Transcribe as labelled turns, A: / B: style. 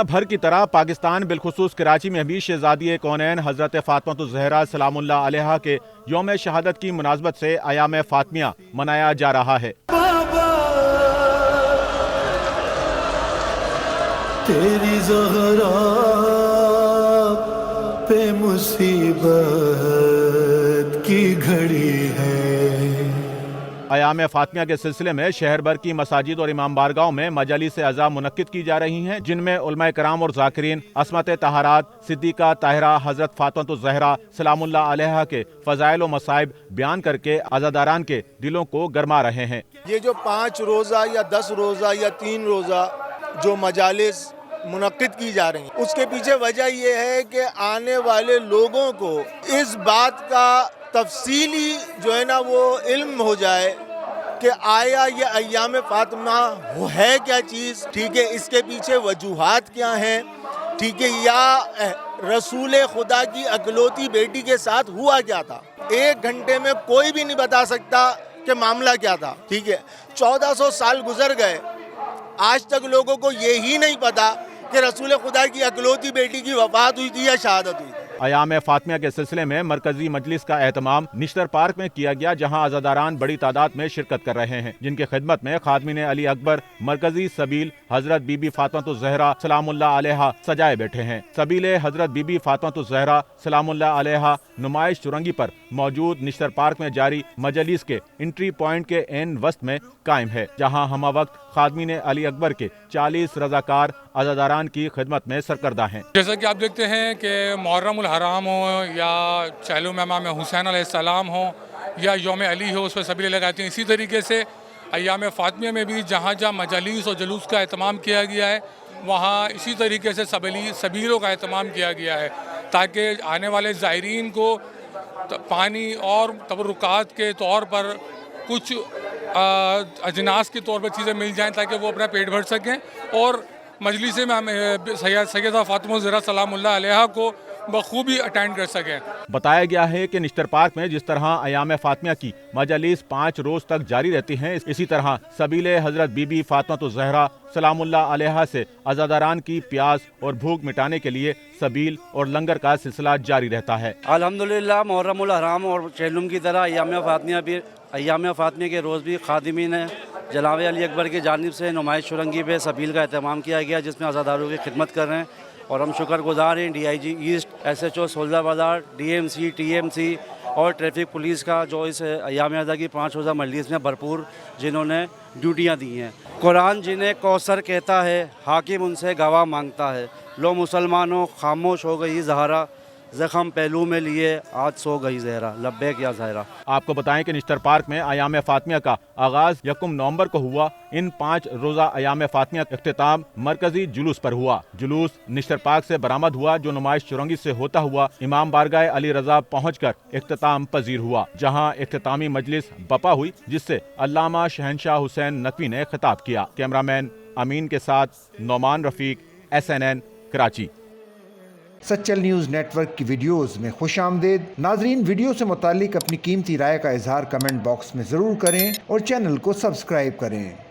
A: दुनिया भर की तरह पाकिस्तान बिलखुसूस कराची में भी शहजादी कौनैन हजरत फातिमा ज़हरा सलामुल्लाह अलैहा के यौम शहादत की मुनासबत से अयाम फातिमिया मनाया जा रहा है।
B: तेरी ज़हरा पे मुसीबत की घड़ी है।
A: अयाम फातिमिया के सिलसिले में शहर भर की मसाजिद और इमाम बारगाहों में मजालिस अज़ा मुनक्किद की जा रही हैं, जिनमें उलमाए कराम और ज़ाकिरीन असमत तहारात सिद्दीक़ा ताहिरा हजरत फातिमा ज़हरा सलामुल्लाह अलैहा के फ़ज़ाइल व मसाइब बयान करके अज़ादारान के दिलों को गरमा रहे हैं।
C: ये जो 5 रोज़ा या 10 रोज़ा या 3 रोज़ा जो मजालिस मुनक्किद की जा रही हैं, उसके पीछे वजह ये है कि आने वाले लोगों को इस बात का तफसीली जो है ना वो इल्म हो जाए कि आया ये अय्याम फातिमा है क्या चीज़, ठीक है, इसके पीछे वजूहात क्या हैं, ठीक है, या रसूल खुदा की अकलौती बेटी के साथ हुआ क्या था। 1 घंटे में कोई भी नहीं बता सकता कि मामला क्या था, ठीक है। 1400 साल गुजर गए, आज तक लोगों को यही नहीं पता कि रसूल खुदा की अकलौती बेटी की वफात हुई थी या शहादत हुई थी।
A: अयाम फातिमिया के सिलसिले में मरकजी मजलिस का एहतमाम निश्तर पार्क में किया गया, जहां अज़ादारान बड़ी तादाद में शिरकत कर रहे हैं, जिनकी खिदमत में खादमीन अली अकबर मरकजी सबील हजरत बीबी फातिमा ज़हरा सलामुल्लाह अलैहा सजाए बैठे हैं। सबील हजरत बीबी फातिमा ज़हरा सलामुल्लाह अलैहा नुमाइश चुरंगी पर मौजूद निश्तर पार्क में जारी मजलिस के एंट्री पॉइंट के एन वस्त में कायम है, जहाँ हमा वक्त खादमीन अली अकबर के 40 रज़ाकार अज़ादारान की खिदमत में सरकर्दा हैं।
D: जैसा कि आप देखते हैं कि मुहर्रम हराम हो या चहलुम इमाम हुसैन अलैहिस्सलाम हो या यौम अली हो, उस पर सबीलें लगाती हैं। इसी तरीके से अय्याम फातिमिया में भी जहाँ जहाँ मजालिस और जुलूस का एहतमाम किया गया है, वहाँ इसी तरीके से सबीलों का एहतमाम किया गया है, ताकि आने वाले ज़ायरीन को पानी और तबरुकात के तौर पर कुछ अजनास के तौर पर चीज़ें मिल जाएँ, ताकि वो अपना पेट भर सकें और मजलिस में हम सैयदा फातिमा ज़हरा सलामुल्लाह अलैहा को बखूबी अटेंड कर सकें।
A: बताया गया है कि निश्तर पार्क में जिस तरह अयाम फातिमिया की मजालिस 5 रोज तक जारी रहती हैं, इसी तरह सबीले हजरत बीबी फातिमा ज़हरा सलामुल्लाह अलैहा से अज़ादारान की प्यास और भूख मिटाने के लिए सबील और लंगर का सिलसिला जारी रहता है।
E: अल्हम्दुलिल्लाह मुहर्रमुल हराम और चहलुम की तरह अय्याम फातिमिया के रोज़ भी खादिमीन जनाब अली अकबर की जानिब से नुमाइश चुरंगी पे सबील का एहतमाम किया गया, जिसमें अज़ादारों की खिदमत कर रहे हैं और हम शुक्रगुजार हैं DIG ईस्ट, SHO सोल्जा बाज़ार, DMC, TMC और ट्रैफिक पुलिस का, जो इस अय्याम अज़ा की 5 रोज़ा मजलिस में भरपूर जिन्होंने ड्यूटियाँ दी हैं। कुरान जिन्हें कौसर कहता है, हाकिम उनसे गवाह मांगता है, लो मुसलमानों खामोश हो गई ज़हरा, ज़ख़म पहलू में लिए आज सो गई ज़हरा, लब्बैक या ज़हरा।
A: आपको बताएं कि निश्तर पार्क में अयाम फातिमिया का आगाज 1 नवंबर को हुआ। इन 5 रोजा अयाम फातिमिया का इख्तिताम मरकजी जुलूस पर हुआ। जुलूस निश्तर पार्क से बरामद हुआ, जो नुमाइश चुरंगी से होता हुआ इमाम बारगाह अली रजा पहुंचकर इख्तिताम पजीर हुआ, जहां इख्तितामी मजलिस बपा हुई, जिससे अल्लामा शहनशाह हुसैन नकवी ने खिताब किया। कैमरामैन अमीन के साथ Nauman Rafiq, SNN Karachi.
F: Sachal news network की वीडियोस में खुशामदीद। नाजरीन, वीडियो से मुतालिक अपनी कीमती राय का इजहार कमेंट बॉक्स में ज़रूर करें और चैनल को सब्सक्राइब करें।